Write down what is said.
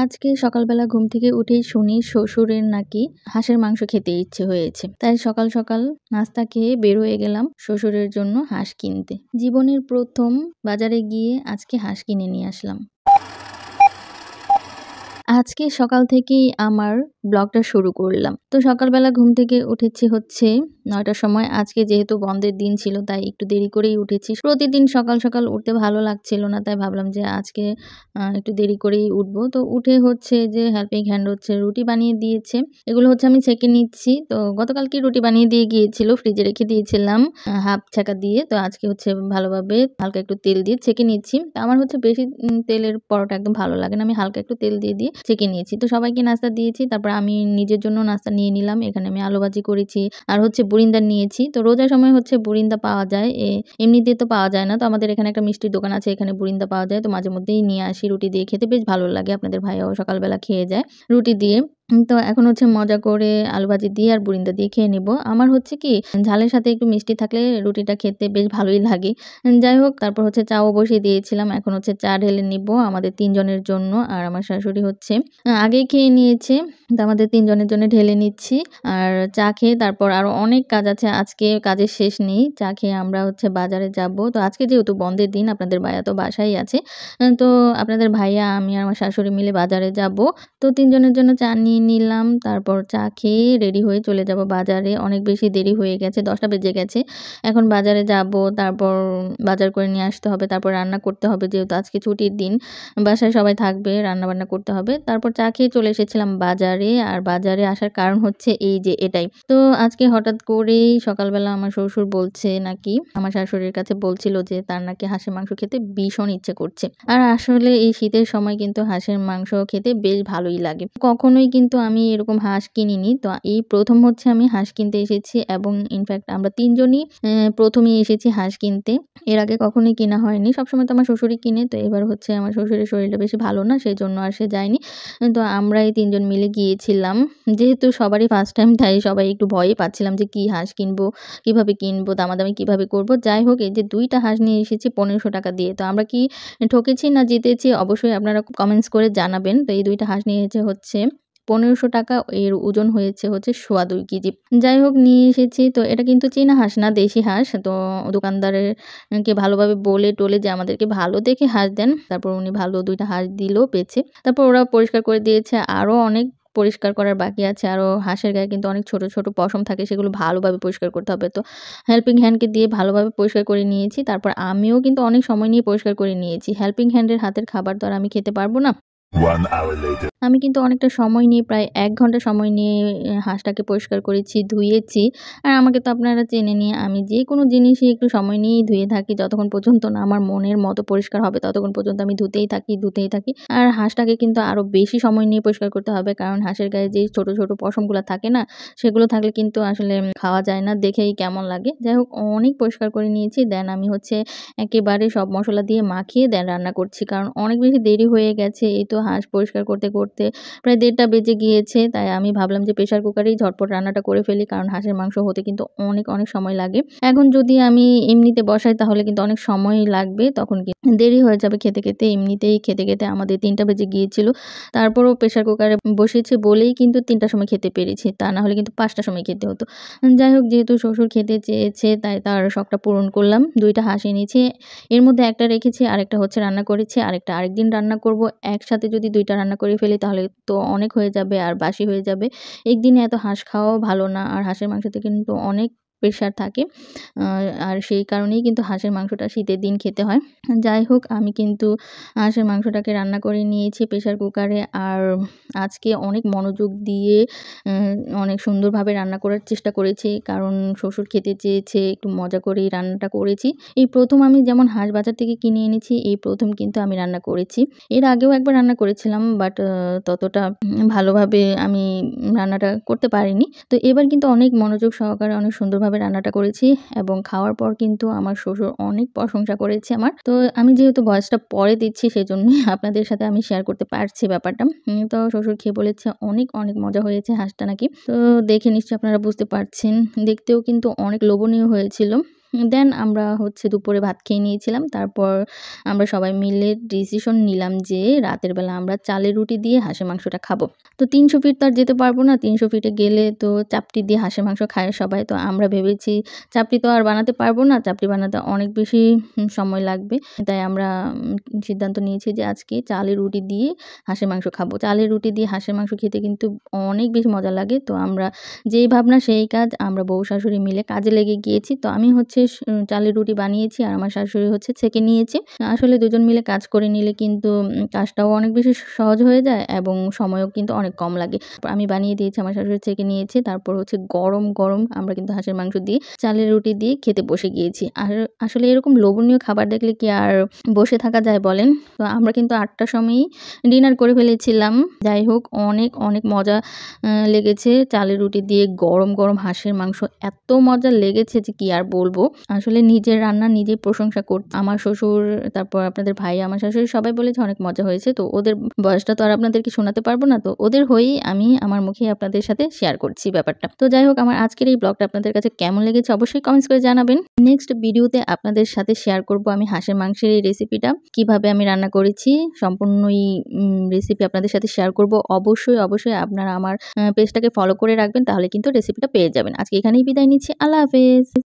আজকে সকালবেলা ঘুম থেকে উঠেই শুনি শ্বশুরের নাকি হাঁসের মাংস খেতে ইচ্ছে হয়েছে। তাই সকাল সকাল নাস্তা খেয়ে বের হয়ে গেলাম শ্বশুরের জন্য হাঁস কিনতে। জীবনের প্রথম বাজারে গিয়ে আজকে হাঁস কিনে নিয়ে আসলাম। আজকে সকাল থেকেই আমার ব্লগটা শুরু করলাম। তো সকালবেলা ঘুম থেকে উঠেছি হচ্ছে ৯টার সময়। আজকে যেহেতু বন্ধের দিন ছিল তাই একটু দেরি করেই উঠেছি। প্রতিদিন সকাল সকাল উঠতে ভালো লাগছিল না, তাই ভাবলাম যে আজকে একটু দেরি করেই উঠবো। তো উঠে হচ্ছে যে হেল্পিং হ্যান্ড হচ্ছে রুটি বানিয়ে দিয়েছে। এগুলো হচ্ছে আমি ছেঁকে নিচ্ছি। তো গতকালকে রুটি বানিয়ে দিয়ে গিয়েছিল, ফ্রিজে রেখে দিয়েছিলাম হাফ ছেঁকা দিয়ে। তো আজকে হচ্ছে ভালোভাবে হালকা একটু তেল দিয়ে ছেঁকে নিচ্ছি। তো আমার হচ্ছে বেশি তেলের পরোটা একদম ভালো লাগে না। আমি হালকা একটু তেল দিয়ে ছেঁকে নিয়েছি। তো সবাইকে নাস্তা দিয়েছি। তারপর আমি নিজের জন্য নাস্তা নিয়ে নিলাম। এখানে আমি আলু ভাজি করেছি আর হচ্ছে বুরিন্দা নিয়েছি। তো রোজার সময় হচ্ছে বুরিন্দা পাওয়া যায়। এমনিতে তো পাওয়া যায় না। তো আমাদের এখানে একটা মিষ্টির দোকান আছে, এখানে বুরিন্দা পাওয়া যায়। তো মাঝে মধ্যেই নিয়ে আসি, রুটি দিয়ে খেতে বেশ ভালো লাগে। আপনাদের ভাইয়াও সকালবেলা খেয়ে যায় রুটি দিয়ে। তো এখন হচ্ছে মজা করে আলু ভাজি দিয়ে আর বুরিন্দা দিয়ে খেয়ে নিব। আমার হচ্ছে কি ঝালের সাথে একটু মিষ্টি থাকলে রুটিটা খেতে বেশ ভালোই লাগে। যাই হোক, তারপর হচ্ছে চাও বসিয়ে দিয়েছিলাম। এখন হচ্ছে চা ঢেলে নিব আমাদের ৩ জনের জন্য। আর আমার শাশুড়ি হচ্ছে আগেই খেয়ে নিয়েছে। তো আমাদের ৩ জনের জন্য ঢেলে নিচ্ছি। আর চা খেয়ে তারপর আরো অনেক কাজ আছে। আজকে কাজের শেষ নেই। চা খেয়ে আমরা হচ্ছে বাজারে যাব। তো আজকে যেহেতু বন্ধের দিন, আপনাদের ভাইয়া তো বাসায় আছে। তো আপনাদের ভাইয়া, আমি আর আমার শাশুড়ি মিলে বাজারে যাব। তো ৩ জনের জন্য চা নিয়ে নিলাম। তারপর চা খেয়ে রেডি হয়ে চলে যাব বাজারে। অনেক বেশি দেরি হয়ে গেছে, ১০টা বেজে গেছে। এখন বাজারে যাব, তারপর বাজার করে নিয়ে আসতে হবে। তারপর রান্না করতে হবে, যেহেতু আজকে ছুটির দিন। বাসায় সবাই থাকবে, রান্নাবান্না করতে হবে। তারপর চা খেয়ে চলে এসেছিলাম বাজারে। আর বাজারে আসার কারণ হচ্ছে এই যে এটাই। তো আজকে হঠাৎ করেই সকালবেলা আমার শ্বশুর বলছে নাকি, আমার শাশুড়ির কাছে বলছিল যে তার নাকি হাঁসের মাংস খেতে ভীষণ ইচ্ছে করছে। আর আসলে এই শীতের সময় কিন্তু হাঁসের মাংস খেতে বেশ ভালোই লাগে। কখনোই কিন্তু আমি এরকম হাঁস কিনিনি। তো এই প্রথম হচ্ছে আমি হাঁস কিনতে এসেছি, এবং ইনফ্যাক্ট আমরা ৩ জনই প্রথমেই এসেছি হাঁস কিনতে। এর আগে কখনোই কিনা হয়নি। সবসময় তো আমার শ্বশুরই কিনে। তো এবার হচ্ছে আমার শ্বশুরের শরীরটা বেশি ভালো না, সেজন্য আর সে যায়নি। তো আমরাই ৩ জন মিলে গিয়েছিলাম। যেহেতু সবারই ফার্স্ট টাইম, তাই সবাই একটু ভয়ই পাচ্ছিলাম যে কি হাঁস কিনবো, কিভাবে কিনবো, দামাদামি কিভাবে করব। যাই হোক, এই যে ২ টা হাঁস নিয়ে এসেছি ১৫০০ টাকা দিয়ে। তো আমরা কি ঠকেছি না জিতেছি অবশ্যই আপনারা কমেন্টস করে জানাবেন। তো এই ২ টা হাঁস নিয়েছে হচ্ছে ১৫০০ টাকা। এর ওজন হয়েছে হচ্ছে ২.৫ কেজি। যাই হোক, নিয়ে এসেছি। তো এটা কিন্তু চীনা হাঁস না, দেশি হাঁস। তো দোকানদারের কে ভালোভাবে বলে টলে যে আমাদেরকে ভালো দেখে হাঁস দেন। তারপর উনি ভালো ২ টা হাঁস দিল বেছে। তারপর ওরা পরিষ্কার করে দিয়েছে। আরো অনেক পরিষ্কার করার বাকি আছে। আরো হাঁসের গায়ে কিন্তু অনেক ছোট, ছোট পশম থাকে, সেগুলো ভালোভাবে পরিষ্কার করতে হবে। তো হেল্পিং হ্যান্ডকে দিয়ে ভালোভাবে পরিষ্কার করে নিয়েছি। তারপর আমিও কিন্তু অনেক সময় নিয়ে পরিষ্কার করে নিয়েছি। হেল্পিং হ্যান্ডের হাতের খাবার তো আর আমি খেতে পারব না। 1 hour later. আমি কিন্তু অনেকটা সময় নিয়ে, প্রায় ১ ঘন্টা সময় নিয়ে হাঁসটাকে পরিষ্কার করেছি, ধুয়েছি। আর আমাকে তো আপনারা চেনেনই, আমি যেকোনো জিনিসই একটু সময় নিয়েই ধুয়ে থাকি। যতক্ষণ পর্যন্ত না আমার মনের মতো পরিষ্কার হবে ততক্ষণ পর্যন্ত আমি ধুতেই থাকি। আর হাঁসটাকে কিন্তু আরো বেশি সময় নিয়ে পরিষ্কার করতে হবে, কারণ হাঁসের গায়ে যেই ছোট, ছোট পশমগুলা থাকে না, সেগুলো থাকলে কিন্তু আসলে খাওয়া যায় না, দেখেই কেমন লাগে। যাই হোক, অনেক পরিষ্কার করে নিয়েছি। দেন আমি হচ্ছে একেবারে সব মসলা দিয়ে মাখিয়ে দেন রান্না করছি, কারণ অনেক বেশি দেরি হয়ে গেছে। এই তো হাঁস পরিষ্কার করতে প্রায় ১:৩০ বেজে গিয়েছে। তাই আমি ভাবলাম যে প্রেসার কুকারেই ঝটপট রান্নাটা করে ফেলি, কারণ হাঁসের মাংস হতে কিন্তু অনেক সময় লাগে। এখন যদি আমি এমনিতে বসাই তাহলে কিন্তু অনেক সময় লাগবে, তখন দেরি হয়ে যাবে খেতে। এমনিতেই খেতে আমাদের ৩টা বেজে গিয়েছিল। তারপরও প্রেসার কুকারে বসিয়েছি বলেই কিন্তু ৩টার সময় খেতে পেরেছি। তা না হলে কিন্তু ৫টার সময় খেতে হতো। যাই হোক, যেহেতু শ্বশুর খেতে চেয়েছে তাই তার শখটা পূরণ করলাম। ২ টা হাঁস এনেছি। এর মধ্যে একটা রেখেছি, আরেকটা হচ্ছে রান্না করেছি, আরেকটা আরেকদিন রান্না করব। একসাথে যদি ২ টা রান্না করে ফেলি তাহলে তো অনেক হয়ে যাবে আর বাসি হয়ে যাবে। একদিনে এত হাঁস খাওয়াও ভালো না। আর হাঁসের মাংসতে কিন্তু অনেক প্রেশার থাকে। আ আর সেই কারণেই কিন্তু হাঁসের মাংসটা শীতের দিন খেতে হয়। যাই হোক, আমি কিন্তু হাঁসের মাংসটাকে রান্না করে নিয়েছি প্রেশার কুকারে। আর আজকে অনেক মনোযোগ দিয়ে অনেক সুন্দরভাবে রান্না করার চেষ্টা করেছি, কারণ শ্বশুর খেতে চেয়েছে, একটু মজা করেই রান্নাটা করেছি। এই প্রথম আমি যেমন হাঁস বাজার থেকে কিনে এনেছি, এই প্রথম কিন্তু আমি রান্না করেছি। এর আগেও একবার রান্না করেছিলাম, বাট ততটা ভালোভাবে আমি রান্নাটা করতে পারিনি। তো এবার কিন্তু অনেক মনোযোগ সহকারে অনেক সুন্দরভাবে রান্নাটা করেছি, এবং খাওয়ার পর কিন্তু আমার শ্বশুর অনেক প্রশংসা করেছে আমার। তো আমি যেহেতু ভয়েসটা পরে দিচ্ছি সেজন্যই আপনাদের সাথে আমি শেয়ার করতে পারছি ব্যাপারটা। তো শ্বশুর খেয়ে বলেছে অনেক মজা হয়েছে হাঁসটা নাকি। তো দেখে নিশ্চয়ই আপনারা বুঝতে পারছেন। দেখতেও কিন্তু অনেক লোভনীয় হয়েছিল। দেন আমরা হচ্ছে দুপুরে ভাত খেয়ে নিয়েছিলাম। তারপর আমরা সবাই মিলে ডিসিশন নিলাম যে রাতের বেলা আমরা চালের রুটি দিয়ে হাঁসের মাংসটা খাবো। তো ৩০০ ফিট তো আর যেতে পারবো না। ৩০০ ফিটে গেলে তো চাপটি দিয়ে হাঁসের মাংস খায় সবাই। তো আমরা ভেবেছি চাপটি তো আর বানাতে পারবো না। চাপটি বানাতে অনেক বেশি সময় লাগবে। তাই আমরা সিদ্ধান্ত নিয়েছি যে আজকে চালের রুটি দিয়ে হাঁসের মাংস খাবো। চালের রুটি দিয়ে হাঁসের মাংস খেতে কিন্তু অনেক বেশি মজা লাগে। তো আমরা যেই ভাবনা সেই কাজ, আমরা বউ শাশুড়ি মিলে কাজে লেগে গিয়েছি। তো আমি হচ্ছে চালের রুটি বানিয়েছি আর আমার শাশুড়ি হচ্ছে ছেঁকে নিয়েছে। আসলে দুজন মিলে কাজ করে নিলে কিন্তু কাজটাও অনেক বেশি সহজ হয়ে যায় এবং সময়ও কিন্তু অনেক কম লাগে। আমি বানিয়ে দিয়েছি, আমার শাশুড়ি ছেঁকে নিয়েছে। তারপর হচ্ছে গরম, গরম আমরা কিন্তু হাঁসের মাংস দিয়ে চালের রুটি দিয়ে খেতে বসে গিয়েছি। আর আসলে এরকম লোভনীয় খাবার দেখলে কি আর বসে থাকা যায় বলেন? তো আমরা কিন্তু ৮টার সময়ই ডিনার করে ফেলেছিলাম। যাই হোক অনেক, অনেক মজা লেগেছে। চালের রুটি দিয়ে গরম, গরম হাঁসের মাংস এত মজা লেগেছে যে কি আর বলবো। আসলে নিজের রান্না নিজেই প্রশংসা আমার শ্বশুর, তারপর আপনাদের ভাই, আমার শাশুড়ি সবাই বলেছে অনেক মজা হয়েছে। তো ওদের বয়সটা তো আর আপনাদেরকে শোনাতে পারবো না। তো ওদের হয়েই আমি আমার মুখেই আপনাদের সাথে শেয়ার করছি ব্যাপারটা। তো যাই হোক আমার আজকের এই ব্লগটা আপনাদের কাছে কেমন লেগেছে অবশ্যই কমেন্টস করে জানাবেন। নেক্সট ভিডিওতে আপনাদের সাথে শেয়ার করব আমি হাঁসের মাংসের এই রেসিপিটা কিভাবে আমি রান্না করেছি। সম্পূর্ণ এই রেসিপি আপনাদের সাথে শেয়ার করব। অবশ্যই, অবশ্যই আপনারা আমার পেজটাকে ফলো করে রাখবেন, তাহলে কিন্তু রেসিপিটা পেয়ে যাবেন। আজকে এখানেই বিদায় নিচ্ছি। আল্লাহ হাফেজ।